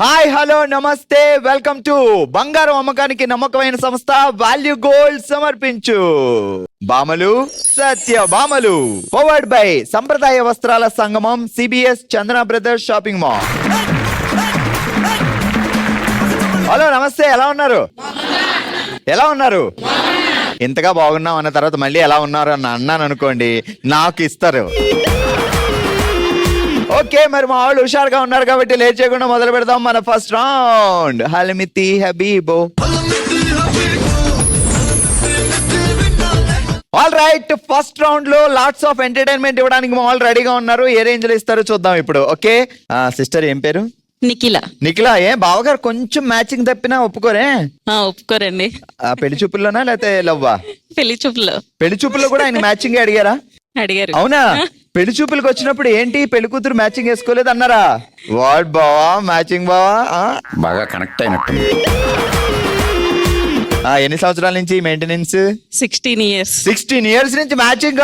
Hi hello నమస్తే welcome to బంగారం అమ్మకానికి నమ్మకమైన సంస్థ వాల్యూ గోల్డ్ సమర్పించు బామలు సత్య బామలు పవర్డ్ బై సంప్రదాయ వస్త్రాల సంగమం సిబిఎస్ చందన బ్రదర్స్ షాపింగ్ మాల్. హలో నమస్తే, ఎలా ఉన్నారు? ఎలా ఉన్నారు? ఇంతగా బాగున్నాం అన్న తర్వాత మళ్ళీ ఎలా ఉన్నారు అని అన్నాను అనుకోండి, నాకు ఇస్తారు. ఓకే, మరి మా వాళ్ళు హుషారుగా ఉన్నారు కాబట్టి లేట్ చేయకుండా మొదలు పెడదాం మన ఫస్ట్ రౌండ్. హల్మితి హబీబో. ఆల్ రైట్, ఫస్ట్ రౌండ్ లో లాట్స్ ఆఫ్ ఎంటర్టైన్మెంట్ ఇవ్వడానికి మా వాళ్ళు రెడీగా ఉన్నారు. ఏ రేంజ్ లో ఇస్తారో చూద్దాం ఇప్పుడు. ఓకే సిస్టర్, ఏం పేరు? నిఖిల. నిఖిల, బావగారు కొంచెం మ్యాచింగ్ తప్పినా ఒప్పుకోరే? ఒప్పుకోరండి. పెళ్లి చూపుల్లోనా లేకపోతే లవ్వా? పెళ్లి చూపులో. పెళ్లి చూపుల్లో కూడా ఆయన మ్యాచింగ్ అడిగారా? అడిగారు. అవునా? పెళ్లి చూపులకు వచ్చినప్పుడు ఏంటి పెళ్లి కూతురు మ్యాచింగ్ వేసుకోలేదు అన్నారా? వాట్ బావా, మ్యాచింగ్ బావా బాగా కనెక్ట్ అయినట్టు. ఎన్ని సంవత్సరాల నుంచి మెయింటెనెన్స్? 16 years. 16 years నుంచి మ్యాచింగ్.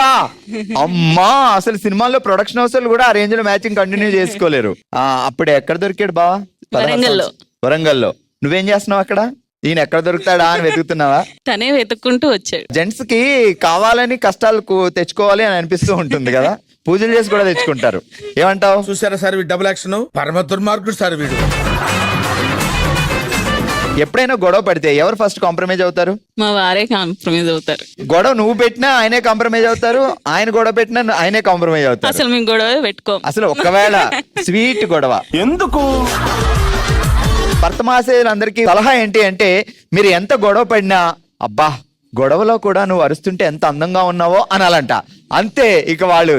అమ్మా, అసలు సినిమాల్లో ప్రొడక్షన్ హౌస్ కూడా ఆ రేంజ్ లో మ్యాచింగ్ కంటిన్యూ చేసుకోలేరు. అప్పుడు ఎక్కడ దొరికాడు బావా? వరంగల్లో. నువ్వేం చేస్తున్నావు అక్కడ? ఈయన ఎక్కడ దొరుకుతాడా అని వెతుకుతున్నావా? తనే వెతుక్కుంటూ వచ్చాడు. జెంట్స్ కి కావాలని కష్టాలు తెచ్చుకోవాలి అని అనిపిస్తూ ఉంటుంది కదా, పూజలు చేసి కూడా తెచ్చుకుంటారు. ఏమంటావు? చూసారా సార్ వీడు డబుల్ యాక్షన్, పరమ దుర్మార్గుడు సార్ వీడు. ఎప్పుడైనా గొడవ పడితే ఎవరు ఫస్ట్ కాంప్రమైజ్ అవుతారు? మా వారే కాంప్రమైజ్ అవుతారు. గొడవ నువ్వు పెట్టినా ఆయనే కాంప్రమైజ్ అవుతారు, ఆయన గొడవ పెట్టినా ఆయనే కాంప్రమైజ్ అవుతారు. అసలు మేము గొడవ పెట్టుకోం. అసలు ఒకవేళ స్వీట్ గొడవ ఎందుకు? భర్తమాసేయులందరికీ సలహా ఏంటి అంటే, మీరు ఎంత గొడవ పడినా అబ్బా గొడవలో కూడా నువ్వు అరుస్తుంటే ఎంత అందంగా ఉన్నావో అనాలంట. అంతే, ఇక వాళ్ళు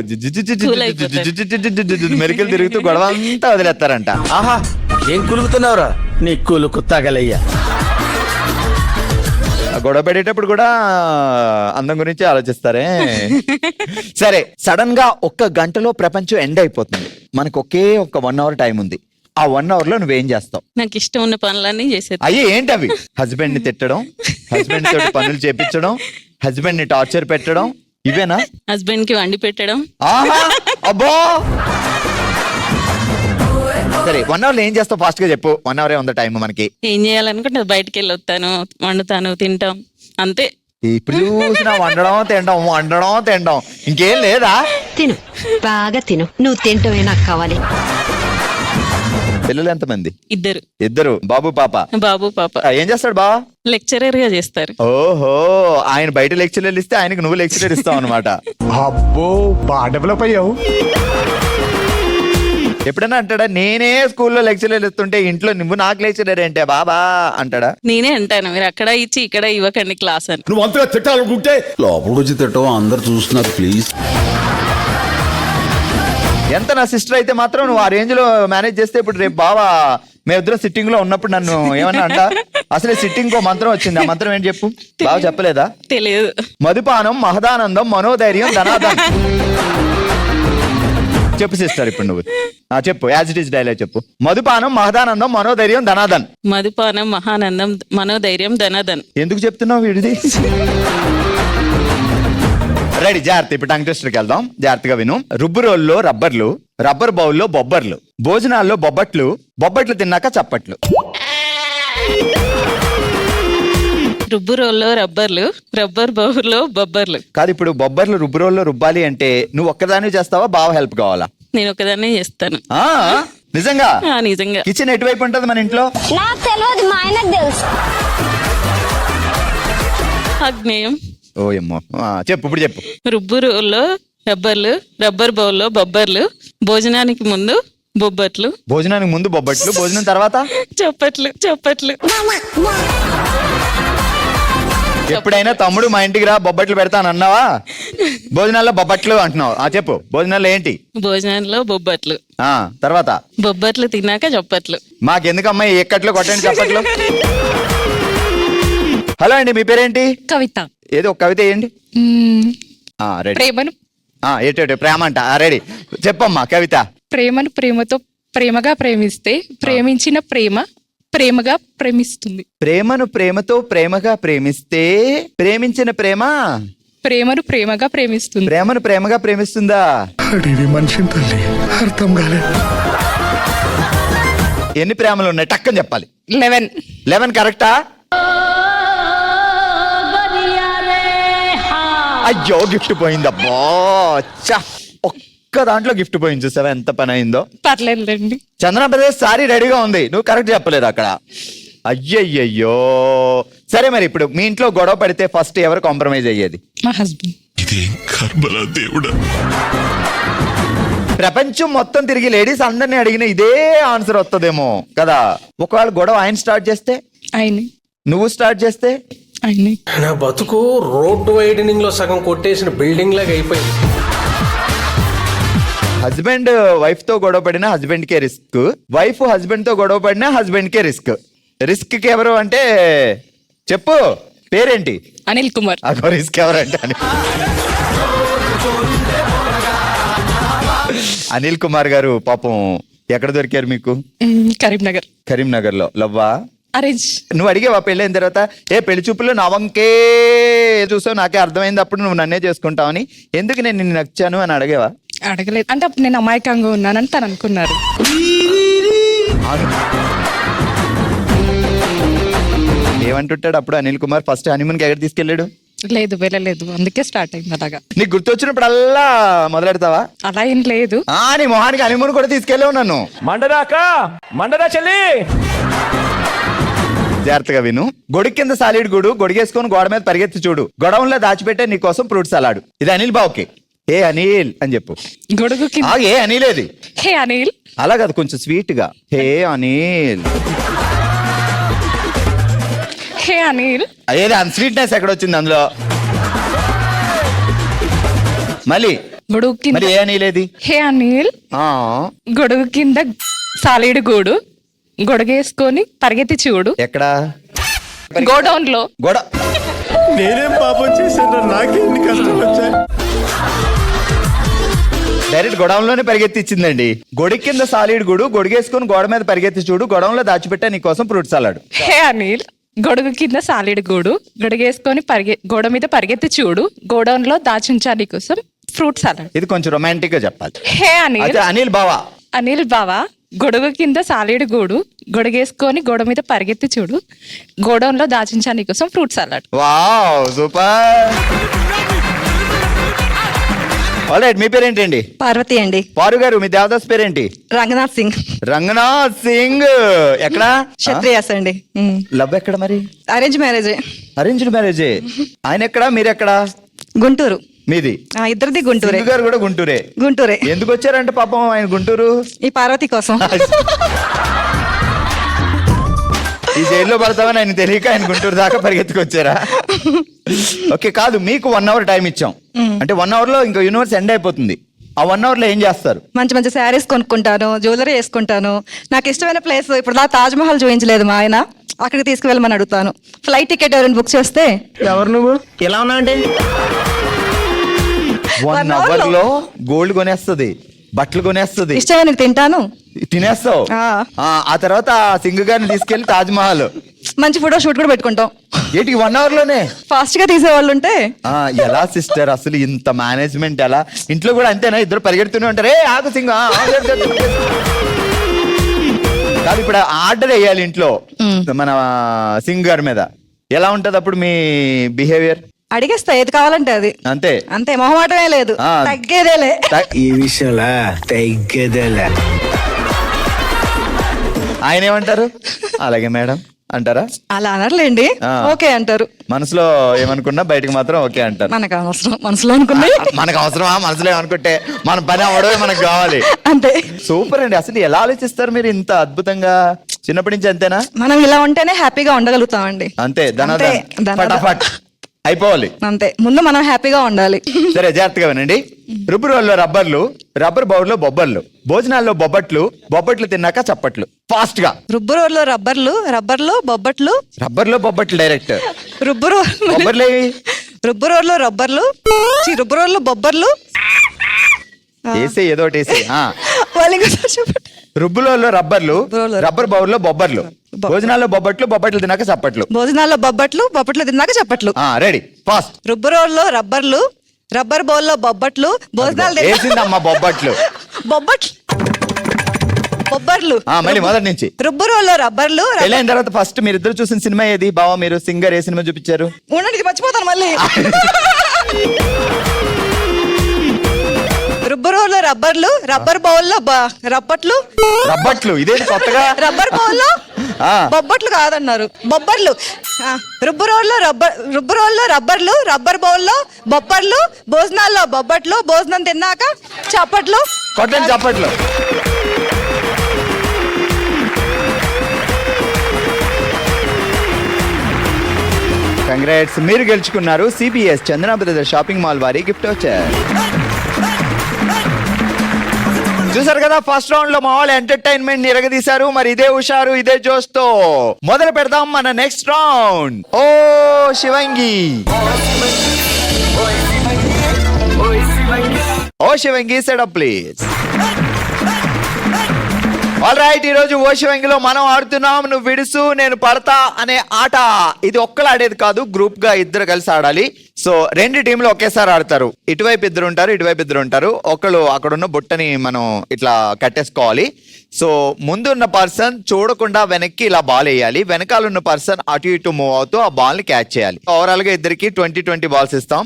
మెరికలు తిరుగుతూ గొడవ అంతా వదిలేస్తారంట. ఆహా, ఏం కులుగుతున్నావురా? నీ కులుకు తగలయ్యా. గొడవ పడేటప్పుడు కూడా అందం గురించి ఆలోచిస్తారే. సరే, సడన్ గా 1 గంటలో ప్రపంచం ఎండ్ అయిపోతుంది. మనకు ఒకే 1 hour టైం ఉంది. ఆ 1 hour లో నువ్వేం చేస్తావు? నాకు ఇష్టం ఉన్న పనులన్నీ చేసేది. అయ్యే ఏంటి అవి? హస్బెండ్ ని తిట్టడం, హస్బెండ్ తోటి పనులు చేపించడం, హస్బెండ్ ని టార్చర్ పెట్టడం, ఇవేనా? హస్బెండ్ కి వండి పెట్టడం. ఆహా, అబ్బో. సరే, 1 hour లో ఏం చేస్తావు? ఫాస్ట్ గా చెప్పు. 1 hour ఉంది టైం మనకి. ఏం చేయాలనుకుంటే బయటికి వెళ్ళి వస్తాను, వండుతాను, తింటాం, అంతే. ఇప్పుడు చూసిన వండడం తినడం ఇంకేం లేదా? తిను, బాగా తిను. నువ్వు తింటమే నాకు కావాలి. పిల్లలు ఎంతమంది? ఇద్దరు. బాబు పాప? బాబు పాప. ఏం చేస్తాడు బావ? లెక్చరర్ గా చేస్తారు. ఓహో, ఆయన బయట లెక్చరర్ ఇస్తే ఆయనకు నువ్వు లెక్చరర్ ఇస్తావు అనమాట. అబ్బో, బాగా డెవలప్ అయ్యావు. ఎప్పుడైనా అంటాడా, నేనే స్కూల్లో లెక్చరర్ ఇస్తుంటే ఇంట్లో నువ్వు నాకు లెక్చరర్ ఏంటే బాబా అంటాడా? నేనే అంటాను, మీరు అక్కడ ఇచ్చి ఇక్కడ ఇవ్వకండి క్లాస్ అని. నువ్వు అంతగా తిట్టాలనుకుంటే లోపలికి వచ్చి తిట్టవు, అందరు చూస్తున్నారు ప్లీజ్. ఎంత నా సిస్టర్ అయితే మాత్రం నువ్వు ఆ రేంజ్ లో మేనేజ్ చేస్తే, ఇప్పుడు రేపు బావా మేమిద్దరం సిట్టింగ్ లో ఉన్నప్పుడు నన్ను ఏమన్నా అంట? అసలే సిట్టింగ్ కో మంత్రం వచ్చింది. ఆ మంత్రం ఏంటి చెప్పు? బావ చెప్పలేదా? తెలియదు. మధుపానం మహదానందం మనోధైర్యం ధనాదం. చెప్పు సిస్టర్, ఇప్పుడు నువ్వు చెప్పు, యాజ్ ఇట్ ఈస్ డైలాగ్ చెప్పు. మధుపానం మహదానందం మనోధైర్యం ధనాదన్. మధుపానం మహానందం మనోధైర్యం ధనాదన్. ఎందుకు చెప్తున్నావు వీడిది? రెడీ, జాగ్రత్త. ఇప్పుడు టంగ్ టెస్టర్కి వెళ్దాం, జాగ్రత్తగా విను. రుబ్బు రోల్లో రబ్బర్లు, రబ్బర్ బౌల్లో బొబ్బర్లు, భోజనాల్లో బొబ్బట్లు, బొబ్బట్లు తిన్నాక చప్పట్లు. రుబ్బు రోల్లో రబ్బర్లు, రబ్బర్ బౌల్లో బొబ్బర్లు. కాదు, ఇప్పుడు బొబ్బర్లు రుబ్బు రోల్లో రుబ్బాలి అంటే నువ్వు ఒక్కదాన్ని చేస్తావా, బావ హెల్ప్ కావాలా? నేను ఒకదాన్నే చేస్తాను. నిజంగా? నిజంగా. కిచెన్ ఎటువైపు ఉంటది మన ఇంట్లో? నాకు తెలియదు, మా ఆయనకు తెలుసు. ఆగ్నేయం. ఓ ఏమో, చెప్పు ఇప్పుడు చెప్పు. రుబ్బు రోల్లో రబ్బర్లు, రబ్బర్ బౌల్లో బొబ్బర్లు, భోజనానికి ముందు బొబ్బట్లు, భోజనానికి ముందు బొబ్బట్లు, భోజనం తర్వాత చప్పట్లు. ఎప్పుడైనా తమ్ముడు మా ఇంటికి రా బొబ్బట్లు పెడతాను అన్నావా? భోజనాల్లో బొబ్బట్లు అంటున్నావు. చెప్పు, భోజనాల్లో ఏంటి? భోజనంలో బొబ్బట్లు, తర్వాత బొబ్బట్లు తిన్నాక చప్పట్లు. మాకెందుకమ్మా ఎక్కట్లో కొట్టండి చప్పట్లు. హలో అండి, మీ పేరేంటి? కవిత. ఏదో ఒక కవిత వేయండి. రెడీ. ప్రేమను ఏటేటి ప్రేమ అంట. రెడీ, చెప్పమ్మా కవిత. ప్రేమను ప్రేమతో ప్రేమగా ప్రేమిస్తే ప్రేమించిన ప్రేమ ప్రేమగా ప్రేమిస్తుంది. ప్రేమను ప్రేమతో ప్రేమగా ప్రేమిస్తే ప్రేమించిన ప్రేమ ప్రేమను ప్రేమగా ప్రేమిస్తుంది. ప్రేమను ప్రేమగా ప్రేమిస్తుందా? అడివి మనిషిని తల్లి, అర్థం కాలేదు. ఎన్ని ప్రేమలు ఉన్నాయి టక్కని చెప్పాలి. 11. 11 కరెక్టా? అయ్యో గిఫ్ట్ పోయింది అబ్బా. చ్చ, ఒక్క దాంట్లో గిఫ్ట్ పోయింది. చూసావా ఎంత పని అయిందో. పర్లేదులేండి. చంద్రప్రదేశ్ సారీ రెడీగా ఉంది, నువ్వు కరెక్ట్ చెప్పలేదు అక్కడ. అయ్యయ్యో. సరే మరి ఇప్పుడు మీ ఇంట్లో గొడవ పడితే ఫస్ట్ ఎవరు కాంప్రమైజ్ అయ్యేది? మా హస్బెండ్. ప్రపంచం మొత్తం తిరిగి లేడీస్ అందరినీ అడిగిన ఇదే ఆన్సర్ వస్తుందేమో కదా. ఒకవేళ గొడవ ఆయన స్టార్ట్ చేస్తే, ఆయనే. నువ్వు స్టార్ట్ చేస్తే? ఆయనే. నా బతుకు రోడ్డు వైడనింగ్ లో సగం కొట్టేసిన బిల్డింగ్ లాగా అయిపోయింది. హస్బెండ్ వైఫ్ తో గొడవ పడినా హస్బెండ్ కే రిస్క్, వైఫ్ హస్బెండ్ తో గొడవ పడినా హస్బెండ్ కే రిస్క్. రిస్క్ కి ఎవరు అంటే చెప్పు, పేరేంటి? అనిల్ కుమార్. అగో రిస్క్ ఎవరంటే అనిల్ కుమార్ గారు. పాపం ఎక్కడ దొరికారు మీకు? కరీంనగర్. కరీంనగర్ లో లవ్వా? అరేంజ్. నువ్వు అడిగేవా పెళ్ళైన తర్వాత? పెళ్లి చూపుల్లో నా వంకే చూసావు, నాకే అర్థమైంది అప్పుడు నువ్వు నన్నే చేసుకుంటావని, ఎందుకు నేను నిన్ను నచ్చాను అని అడిగేవా? అడగలేదు. అంటే అప్పుడు నేను అమాయకంగా ఉన్నానని తను అనుకున్నారు. ఏమంటుంటాడు అప్పుడు అనిల్ కుమార్? ఫస్ట్ హనీమూన్ కి ఎక్కడ తీసుకెళ్ళాడు? లేదు, వెళ్ళలేదు. అందుకే స్టార్ట్ అయింది అలాగా. నీకు గుర్తొచ్చినప్పుడల్లా మొదలెడతావా? అలా ఏం లేదు. నీ మొహానికి హనీమూన్ కూడా తీసుకెళ్ళావు నన్ను. మండదా చెల్లి. జాగ్రత్తగా విను. గొడుగు కింద సాలీడు గూడు, గొడిగేసుకొని గోడ మీద పరిగెత్తి చూడు, గొడవంలో దాచిపెట్టే నీ కోసం ఫ్రూట్ సలాడు. ఇది అనిల్ బావుకి. ఏ అనిల్ అని చెప్పు. గొడుగు కింద. ఏ అనిలేది? హే అనిల్. అలా కాదు, కొంచెం స్వీట్ గా. హే అనిల్. హే అనిల్. ఏది అంత స్వీట్నెస్ ఎక్కడ వచ్చింది అందులో? మళ్ళీ గొడుగు కింద. మరి ఏ అనిలేది? హే అనిల్. గొడుగు కింద సాలీడు గూడు, గొడుగేసుకొని పరిగెత్తి చూడు. ఎక్కడ? గోడౌన్ లో. గోడ. నేనేం పాపం చేశాను, నాకేంటి కష్టం వచ్చాయి? డైరెక్ట్ గొడవంలోనే పరిగెత్తిచ్చిందండి. గొడుగు కింద సాలీడు గూడు, గొడుగేసుకొని గోడ మీద పరిగెత్తి చూడు, గొడవంలో దాచిపెట్టా నీ కోసం ఫ్రూట్ సలాడు. హే అనిల్. గొడుగు కింద సాలీడు గూడు, గొడుగేసుకొని గోడ మీద పరిగెత్తి చూడు, గోడౌన్ లో దాచుంచా నీ కోసం ఫ్రూట్ సలాడ్. ఇది కొంచెం రొమాంటిక్ గా చెప్పాలి. హే అనిల్. అయితే అనిల్ బావా. అనిల్ బావా, గొడుగు కింద సాలీడు గూడు, గొడుగేసుకొని గోడ మీద పరిగెత్తి చూడు, గోడౌన్ లో దాచించా నీ కోసం fruit salad. Wow super. Alright, మీ పేరేంటండి? పార్వతి అండి. పారు గారు, మీ దేవదాస్ పేరేంటి? రంగనాథ్ సింగ్. రంగనాథ్ సింగ్. ఎక్కడ? క్షత్రియాస్ అండి. లవ్ ఎక్కడ మరి? Arrange marriage. అరేంజ్డ్ మ్యారేజే. ఆయన ఎక్కడ, మీరెక్కడ? గుంటూరు. మీది? ఇద్దరిది గుంటూరే. సింగ్ గారు కూడా గుంటూరే. గుంటూరే. ఎందుకు వచ్చారంటే పాపం ఆయన గుంటూరు? ఈ పార్వతి కోసం. ఈ జైల్లో పడతామని ఆయన తెలియక ఆయన గుంటూరు దాకా పరిగెత్తుకొచ్చారా? ఓకే, కాదు, మీకు 1 hour టైం ఇచ్చాం. అంటే 1 hour లో ఇంకా యూనివర్స్ ఎండ్ అయిపోతుంది. ఆ 1 hour లో ఏం చేస్తారు? మంచి మంచి శారీస్ కొనుక్కుంటాను, జ్యువెలరీ వేసుకుంటాను. నాకు ఇష్టమైన ప్లేస్ ఇప్పుడు తాజ్ మహల్ చూపించలేదు మా ఆయన, అక్కడికి తీసుకువెళ్ళమని అడుగుతాను. ఫ్లైట్ టికెట్ ఎవరైనా బుక్ చేస్తే. ఎవరు నువ్వు? ఎలా ఉన్నావంటే 1 hour లో గోల్డ్ కొనేస్తుంది, బట్టలు కొనేస్తుంది, ఇష్టమైన తింటాను, తినేస్తావు. ఆ తర్వాత సింగ్ గారిని తీసుకెళ్లి తాజ్ మహల్ మంచి ఫోటో షూట్ కూడా పెట్టుకుంటాం. ఏంటి 1 hour లోనే? ఫాస్ట్ గా తీసేవాళ్ళు ఉంటే. ఎలా సిస్టర్ అసలు ఇంత మేనేజ్మెంట్ ఎలా? ఇంట్లో కూడా అంతేనా? ఇద్దరు పరిగెడుతూనే ఉంటారు. ఆగు సింగ్. కాదు, ఇప్పుడు ఆర్డర్ వేయాలి ఇంట్లో మన సింగ్ గారి మీద, ఎలా ఉంటది అప్పుడు మీ బిహేవియర్? అడిగేస్తా ఏది కావాలంటే అది. అంతే అంతే, మొహమాటమే లేదు, తగ్గేదేలే. ఈ విషయంలో తగ్గేదేలే. ఆయన ఏమంటారు? అలాగే మేడం అంటారా? అలా అనర్లేండి, ఓకే అంటారు. మనసులో ఏమనుకున్నా బయటకు మాత్రం ఓకే అంటారు. మనకు అవసరం, మనసులో అనుకున్నా మనకు అవసరమా? మనసులో ఏమనుకుంటే మన పని అవడమే మనకు కావాలి. అంతే. సూపర్ అండి. అసలు ఎలా ఆలోచిస్తారు మీరు ఇంత అద్భుతంగా? చిన్నప్పటి నుంచి అంతేనా? మనం ఇలా ఉంటేనే హ్యాపీగా ఉండగలుగుతామండి. అంతే, అంతే, ఫటాఫట్ అయిపోవాలి. అంతే, ముందు మనం హ్యాపీగా ఉండాలి. సరే, జాగ్రత్తగా వినండి. రుబ్బు రోల్లో రబ్బర్లు, రబ్బర్ బౌల్లో బొబ్బర్లు, భోజనాల్లో బొబ్బట్లు, బొబ్బట్లు తిన్నాక చప్పట్లు. ఫాస్ట్ గా. రుబ్బు రోల్లో రబ్బర్లు, రబ్బర్లు బొబ్బట్లు, రబ్బర్లో బొబ్బట్లు డైరెక్ట్. రుబ్బు రోల్లో బొబ్బర్లు రుబ్బు రోల్లో రబ్బర్లు, రుబ్బు రోల్లో బొబ్బర్లు. వేసే ఏదో ఒకటి వేసే. రుబ్బులో రబ్బర్లు, రబ్బర్ బౌల్లో బొబ్బర్లు, భోజనాల్లో బొబ్బట్లు, బొబ్బట్లు తిన్నాక చప్పట్లు. భోజనాల్లో బొబ్బట్లు, బొబ్బట్లు తిన్నాక చప్పట్లు. Ready, fast. రుబ్బు రోల్లో రబ్బర్లు, రబ్బర్ బౌల్లో బొబ్బట్లు, భోజనాలు వేసిందమ్మా బొబ్బట్లు. బొబ్బట్లు. బొబ్బర్లు. మళ్ళీ మొదటి నుంచి. రుబ్బురోల్లో రబ్బర్లు. పెళ్ళైన తర్వాత ఫస్ట్ మీరు ఇద్దరు చూసిన సినిమా ఏది? బావా మీరు సింగర్ ఏ సినిమా చూపించారు? ఉండండి, ఇది మర్చిపోతాను మళ్ళీ. రుబ్బురోల్లో రబ్బర్లు, రబ్బర్ బౌల్లో రబ్బట్లు. రబ్బట్లు ఇదేది కొత్తగా? రబ్బర్ బౌల్లో బొబ్బట్లు కాదన్నారు, బొబ్బర్లు. రుబ్బురోల్లో రబ్బర్లు, రబ్బర్ బౌల్లో బొబ్బర్లు, భోజనాల్లో బొబ్బట్లు, భోజనం తిన్నాక చప్పట్లు. కొట్టండి చప్పట్లు. కంగ్రాట్స్, మీరు గెలుచుకున్నారు సిబిఎస్ చందన బ్రదర్ షాపింగ్ మాల్ వారి గిఫ్ట్ వచ్చారు. చూసారు కదా, ఫస్ట్ రౌండ్ లో మా వాళ్ళు ఎంటర్టైన్మెంట్ నిరగదీశారు. మరి ఇదే హుషారు, ఇదే జోష్ తో మొదలు పెడదాం మన నెక్స్ట్ రౌండ్. ఓ శివంగి, ఓ శివంగి సెటప్ ప్లీజ్. ఆల్ రైట్, ఈ రోజు ఓ శివంగిలో మనం ఆడుతున్నాం నువ్వు విడుసు నేను పడతా అనే ఆట. ఇది ఒక్కలు ఆడేది కాదు, గ్రూప్ గా ఇద్దరు కలిసి ఆడాలి. సో 2 టీంలు ఒకేసారి ఆడతారు. ఇటువైపు ఇద్దరు ఉంటారు, ఇటువైపు ఇద్దరు ఉంటారు. ఒకళ్ళు అక్కడున్న బుట్టని మనం ఇట్లా కట్టేసుకోవాలి. సో ముందున్న పర్సన్ చూడకుండా వెనక్కి ఇలా బాల్ వేయాలి. వెనకాల ఉన్న పర్సన్ అటు ఇటు మూవ్ అవుతూ ఆ బాల్ ని క్యాచ్ చేయాలి. ఓవరాల్ గా ఇద్దరికి 20 బాల్స్ ఇస్తాం.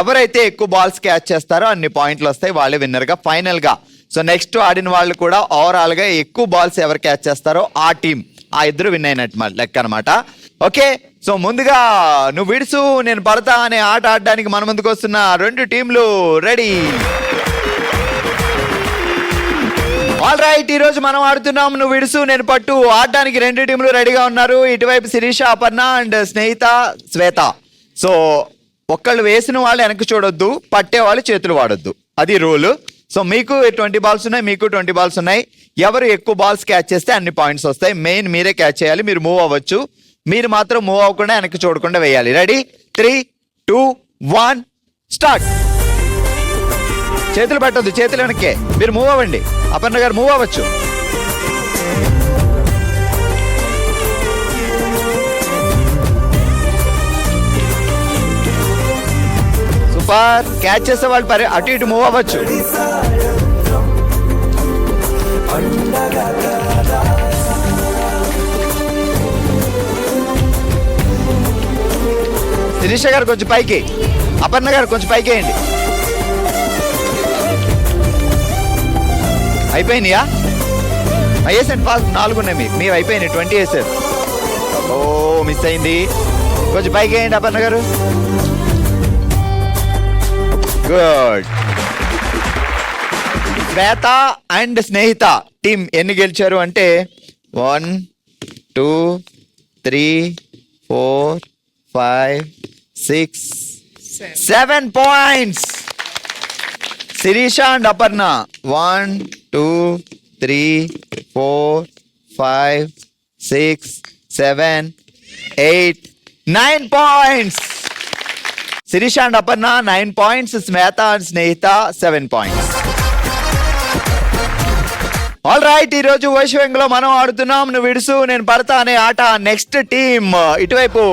ఎవరైతే ఎక్కువ బాల్స్ క్యాచ్ చేస్తారో అన్ని పాయింట్లు వస్తాయి, వాళ్ళే విన్నర్ గా ఫైనల్ గా. సో నెక్స్ట్ ఆడిన వాళ్ళు కూడా ఓవరాల్ గా ఎక్కువ బాల్స్ ఎవరు క్యాచ్ చేస్తారో ఆ టీం, ఆ ఇద్దరు విన్ అయినట్టు లెక్క అనమాట. ఓకే, సో ముందుగా నువ్వు విడుసు నేను పడతా అనే ఆట ఆడడానికి మన ముందుకు వస్తున్న 2 టీంలు రెడీ. ఆల్ రైట్, ఈ రోజు మనం ఆడుతున్నాం నువ్వు విడుసు నేను పట్టు. ఆడడానికి 2 టీంలు రెడీగా ఉన్నారు. ఇటువైపు శిరీష, అపర్ణ అండ్ స్నేహిత శ్వేత. సో ఒక్కళ్ళు వేసిన వాళ్ళు వెనక్కి చూడొద్దు, పట్టే వాళ్ళు చేతులు వాడొద్దు, అది రూల్. సో మీకు 20 బాల్స్ ఉన్నాయి, మీకు 20 బాల్స్ ఉన్నాయి. ఎవరు ఎక్కువ బాల్స్ క్యాచ్ చేస్తే అన్ని పాయింట్స్ వస్తాయి. మెయిన్ మీరే క్యాచ్ చేయాలి, మీరు మూవ్ అవ్వచ్చు. మీరు మాత్రం మూవ్ అవ్వకుండా వెనక్కి చూడకుండా వేయాలి. రెడీ? 3, 2, 1 స్టార్ట్. చేతులు పెట్టద్దు, చేతులు వెనక్కే. మీరు మూవ్ అవ్వండి. అపర్ణ గారు మూవ్ అవ్వచ్చు. సూపర్, క్యాచ్ చేసే వాళ్ళు అటు ఇటు మూవ్ అవ్వచ్చు. శిరీష గారు కొంచెం పైకి, అపర్ణ గారు కొంచెం పైకి వేయండి. అయిపోయినాయా? వేసండి ఫాస్ట్. 4 ఉన్నాయి మీకు అయిపోయినాయి. 20 వేసారు. ఓ మిస్ అయింది, కొంచెం పైకి వేయండి అపర్ణ గారు. Good. Shweta and Snehitha team ఎన్ని గెలిచారు అంటే 1, 2, 3, 4, 5, 6, 7 points. Sirisha and Aparna 1, 2, 3, 4, 5, 6, 7, 8, 9 points. Sirisha and Aparna 9 points, Swetha and Snehitha 7 points. All right, ఈ రోజు వైశ్వంలో మనం ఆడుతున్నాం నువ్వు విడుసు నేను పడతా అనే ఆట. నెక్స్ట్ టీమ్ ఇటువైపు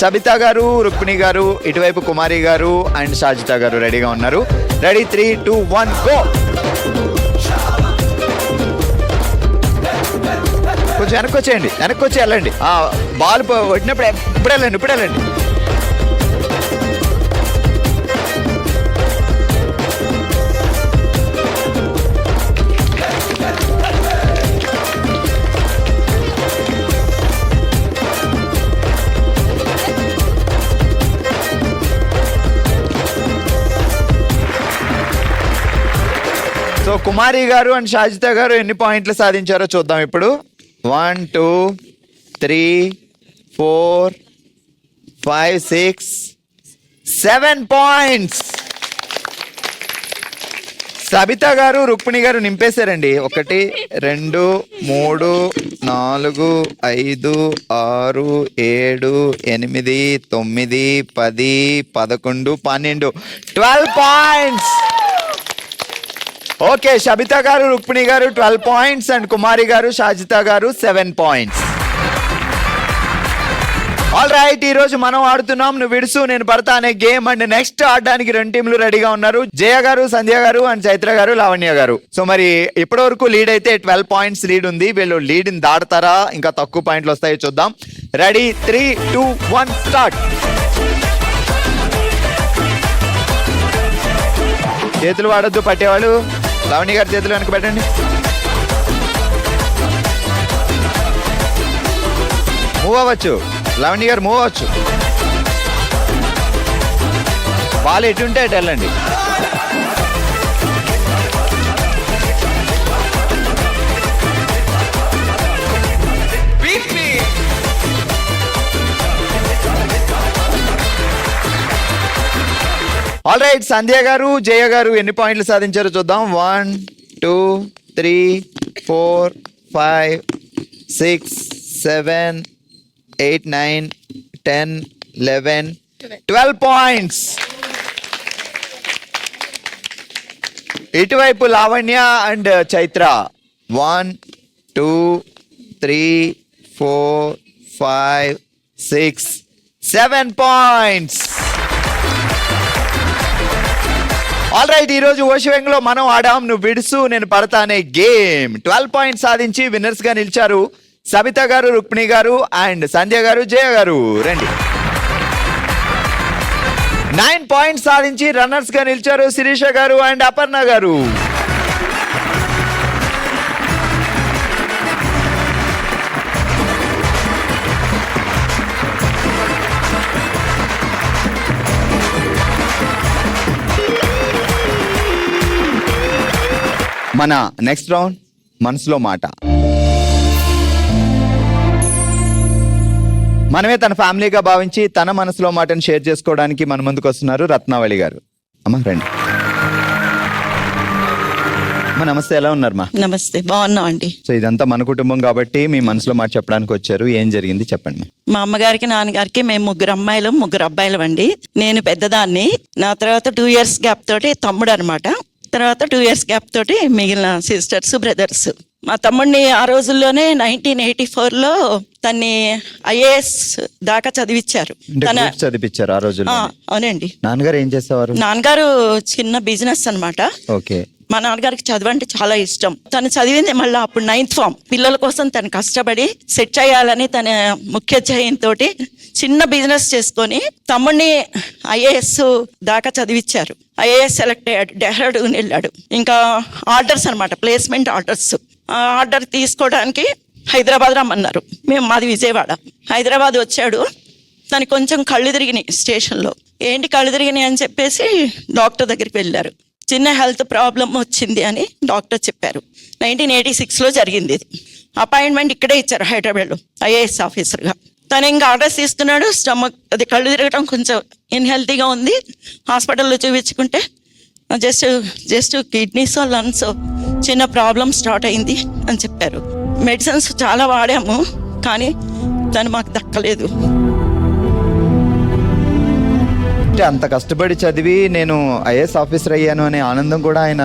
సబితా గారు, రుక్మిణి గారు, ఇటువైపు కుమారి గారు అండ్ షాజిత గారు రెడీగా ఉన్నారు. రెడీ? 3, 2, 1 గో. కొంచెం వెనక్కి వచ్చేయండి, వెనక్కి వచ్చి వెళ్ళండి. బాల్ కొట్టినప్పుడు ఇప్పుడు వెళ్ళండి, ఇప్పుడు వెళ్ళండి. సో కుమారి గారు అండ్ షాజిత గారు ఎన్ని పాయింట్లు సాధించారో చూద్దాం ఇప్పుడు. 1, 2, 3, 4, 5, 6, 7 పాయింట్స్. సబితా గారు, రుక్మిణి గారు నింపేశారండి. 1, 2, 3, 4, 5, 6, 7, 8, 9, 10, 11, 12 12 పాయింట్స్. ఓకే, సబితా గారు, రుక్మిణి గారు 12 పాయింట్స్ అండ్ కుమారి గారు, షాజిత గారు 7 పాయింట్స్. ఆల్ రైట్, ఈ రోజు మనం ఆడుతున్నాం నువ్వు విడుసు నేను పడతా అనే గేమ్. అండ్ నెక్స్ట్ ఆడడానికి 2 టీంలు రెడీగా ఉన్నారు. జయ గారు, సంధ్య గారు అండ్ చైత్ర గారు, లావణ్య గారు. సో మరి ఇప్పటి వరకు లీడ్ అయితే 12 పాయింట్స్ లీడ్ ఉంది. వీళ్ళు లీడ్ ని దాడతారా, ఇంకా తక్కువ పాయింట్లు వస్తాయో చూద్దాం. Ready, 3, 2, 1 start. చేతులు వాడొద్దు పట్టేవాళ్ళు. లావణ్య గారి చేతులు వెనక పెట్టండి. మూవ్ అవ్వచ్చు, లావణ్య గారు మూవ్ అవ్వచ్చు. బాల్ ఎటుంటే అటు వెళ్ళండి. ఆల్ రైట్, సంధ్య గారు, జయ గారు ఎన్ని పాయింట్లు సాధించారో చూద్దాం. 1, 2, 3, 4, 5, 6, 7, 8, 9, 10, 11, 12 పాయింట్స్. ఇటువైపు Lavanya and Chaitra 1, 2, 3, 4, 5, 6, 7 points. All right, ఈ రోజు ఓషివెంగ్ లో మనం ఆడాం నువ్వు విడుసు నేను పడతా అనే గేమ్. 12 పాయింట్స్ సాధించి విన్నర్స్ గా నిలిచారు సబిత గారు, రుక్మిణి గారు అండ్ సంధ్య గారు, జయ గారు. రండి. 9 పాయింట్స్ సాధించి రన్నర్స్ గా నిలిచారు శిరీష గారు అండ్ అపర్ణ గారు. మన నెక్స్ట్ రౌండ్ మనసులో మాట. మనమే తన ఫ్యామిలీగా భావించి తన మనసులో మాటను షేర్ చేసుకోవడానికి మన ముందుకు వస్తున్నారు రత్నావళి గారు. అమ్మా రండి. అమ్మా నమస్తే, ఎలా ఉన్నారు మా? నమస్తే, బాగున్నాం అండి. సో ఇదంతా మన కుటుంబం కాబట్టి మీ మనసులో మాట చెప్పడానికి వచ్చారు. ఏం జరిగింది చెప్పండి. మా అమ్మగారికి, నాన్నగారికి మేము 3 అమ్మాయిలు 3 అబ్బాయిలు అండి. నేను పెద్దదాన్ని. నా తర్వాత 2 years గ్యాప్ తోటి తమ్ముడు అనమాట. తర్వాత 2 years గ్యాప్ తోటి మిగిలిన సిస్టర్స్, బ్రదర్స్. మా తమ్ముడిని ఆ రోజుల్లోనే 1984లో తన్ని IAS దాకా చదివించారు. చదివించారు ఆ రోజుల్లో. అవునండి. నాన్నగారు ఏం చేసేవారు? నాన్నగారు చిన్న బిజినెస్ అన్నమాట. ఓకే. మా నాన్నగారికి చదువు అంటే చాలా ఇష్టం. తను చదివింది మళ్ళీ అప్పుడు 9th form. పిల్లల కోసం తను కష్టపడి సెట్ చేయాలని తన ముఖ్య ధ్యేయంతో చిన్న బిజినెస్ చేసుకొని తమ్ముడిని IAS దాకా చదివించారు. IAS సెలెక్ట్ అయ్యాడు, డెహ్రాడూన్ వెళ్ళాడు. ఇంకా ఆర్డర్స్ అనమాట, ప్లేస్మెంట్ ఆర్డర్స్. ఆ ఆర్డర్ తీసుకోవడానికి హైదరాబాద్ రమ్మన్నారు. మాది విజయవాడ. హైదరాబాద్ వచ్చాడు. తనకి కొంచెం కళ్ళు తిరిగినాయి స్టేషన్లో. ఏంటి కళ్ళు తిరిగినాయి అని చెప్పేసి డాక్టర్ దగ్గరికి వెళ్ళారు. చిన్న హెల్త్ ప్రాబ్లం వచ్చింది అని డాక్టర్ చెప్పారు. 1986లో జరిగింది ఇది. అపాయింట్మెంట్ ఇక్కడే ఇచ్చారు హైదరాబాద్లో IAS ఆఫీసర్గా. తను ఇంకా ఆర్డర్స్ తీసుకున్నాడు. స్టమక్ అది కళ్ళు తిరగటం కొంచెం ఇన్హెల్తీగా ఉంది. హాస్పిటల్లో చూపించుకుంటే జస్ట్ కిడ్నీస్ లంగ్స్ చిన్న ప్రాబ్లం స్టార్ట్ అయింది అని చెప్పారు. మెడిసిన్స్ చాలా వాడాము కానీ తను మాకు దక్కలేదు. అంత కష్టపడి చదివి నేను IAS ఆఫీసర్ అయ్యాను అనే ఆనందం కూడా ఆయన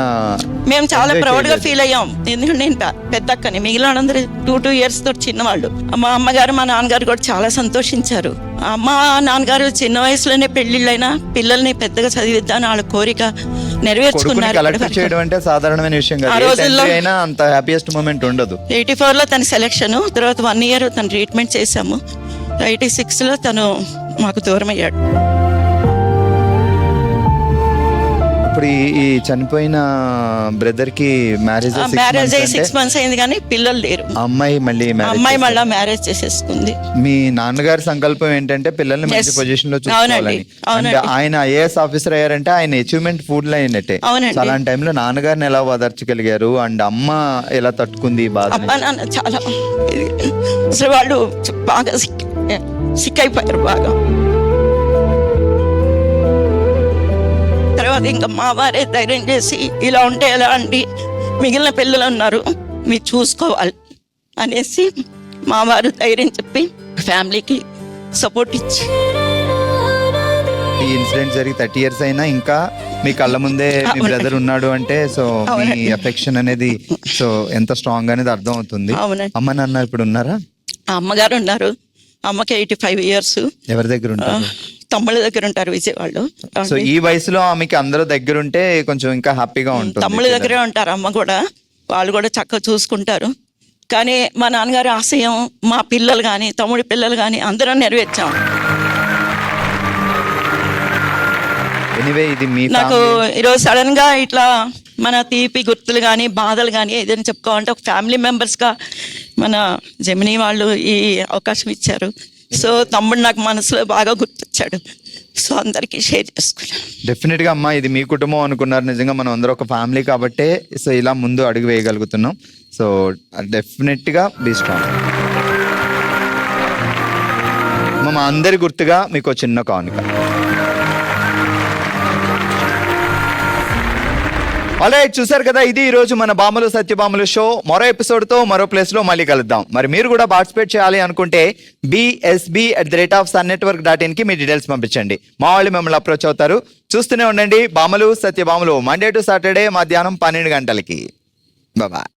మేము చాలా ప్రౌడ్ గా ఫీల్ అయ్యాం. ఎందుకంటే నేను పెద్ద అక్కని, మిగిలిన అందరూ 2 years తోటి చిన్నవాళ్ళు. మా అమ్మగారు, మా నాన్నగారు కూడా చాలా సంతోషించారు. అమ్మ నాన్నగారు చిన్న వయసులోనే పెళ్లిళ్ళైనా పిల్లల్ని పెద్దగా చదివిద్దాని వాళ్ళ కోరిక నెరవేర్చుకున్నారు. కలెక్టర్ చేయడం అంటే సాధారణమైన విషయం కాదు. ఆ రోజుల్లో అయినా అంత హ్యాపీయెస్ట్ మూమెంట్ ఉండదు. 84లో తన సెలక్షన్, తర్వాత 1 year తను ట్రీట్మెంట్ చేశాము. 86లో తను మాకు దూరం అయ్యాడు. ఇప్పుడు ఈ చనిపోయిన బ్రదర్ కి మ్యారేజ్ అయ్యి 6 months అయింది కానీ పిల్లలు లేరు. అమ్మాయి మళ్ళీ మ్యారేజ్ చేసేసుకుంది. మీ నాన్నగారి సంకల్పం ఏంటంటే పిల్లల్ని మంచి పొజిషన్ లో చూసుకోవాలని. ఆయన IAS ఆఫీసర్ అయ్యారంటే ఆయన అచీవ్మెంట్ ఫుడ్ లో అయినట్టే. అలాంటి టైంలో నాన్నగారిని ఎలా ఓదార్చగలిగారు అండ్ అమ్మ ఎలా తట్టుకుంది ఈ బాధ? చాలా అసలు వాళ్ళు బాగా సిక్ అయిపోయారు బాగా. తర్వాత ఇంకా మా వారే ధైర్యం చేసి ఇలా ఉంటే ఎలా అండి, మిగిలిన పిల్లలు ఉన్నారు మీరు చూసుకోవాలి అనేసి మా వారు ధైర్యం చెప్పి ఫ్యామిలీకి సపోర్ట్ ఇచ్చి. ఈ ఇన్సిడెంట్ జరిగి 30 years అయినా ఇంకా మీ కళ్ళ ముందే మీ బ్రదర్ ఉన్నాడు అంటే సో మీ అఫెక్షన్ అనేది సో ఎంత స్ట్రాంగ్ అనేది అర్థం అవుతుంది. అమ్మ నాన్న ఇప్పుడు ఉన్నారా? అమ్మగారు ఉన్నారు, అమ్మకి 85 years. ఎవరి దగ్గర ఉంటారు? తమ్ముళ్ళ దగ్గర ఉంటారు విజయవాడలో. సో ఈ వయసులో ఆమెకి అందరూ దగ్గరుంటే కొంచెం ఇంకా హ్యాపీగా ఉంటుంది. తమ్ముళ్ళ దగ్గరే ఉంటారు, అమ్మ కూడా. వాళ్ళు కూడా చక్కగా చూసుకుంటారు. కానీ మా నాన్నగారి ఆశయం మా పిల్లలు కానీ తమ్ముడి పిల్లలు కానీ అందరం నెరవేర్చాం. ఎనీవే ఇది మీ నాకు ఈరోజు సడన్ గా ఇట్లా మన తీపి గుర్తులు కానీ బాధలు కానీ ఏదైనా చెప్పుకోవాలంటే ఒక ఫ్యామిలీ మెంబర్స్గా మన జెమినీ వాళ్ళు ఈ అవకాశం ఇచ్చారు. సో తమ్ముడు నాకు మనసులో బాగా గుర్తొచ్చాడు. సో అందరికీ షేర్ చేసుకున్నాను. డెఫినెట్ గా అమ్మా ఇది మీ కుటుంబం అనుకున్నారు. నిజంగా మనం అందరూ ఒక ఫ్యామిలీ కాబట్టే సో ఇలా ముందు అడుగు వేయగలుగుతున్నాం. సో డెఫినెట్ గా బీ స్ట్రాంగ్. మా అందరి గుర్తుగా మీకు చిన్న కానుక. ఆల్రైట్, చూసారు కదా, ఇది ఈ రోజు మన బామలు సత్యభామలు షో. మరో ఎపిసోడ్ తో మరో ప్లేస్ లో మళ్ళీ కలుద్దాం. మరి మీరు కూడా పార్టిసిపేట్ చేయాలి అనుకుంటే bsb@sunnetwork.in కి మీ డీటెయిల్స్ పంపించండి. మా వాళ్ళు మిమ్మల్ని అప్రోచ్ అవుతారు. చూస్తూనే ఉండండి బామలు సత్యభామలు, మండే టు సాటర్డే మధ్యాహ్నం 12 గంటలకి. బాయ్.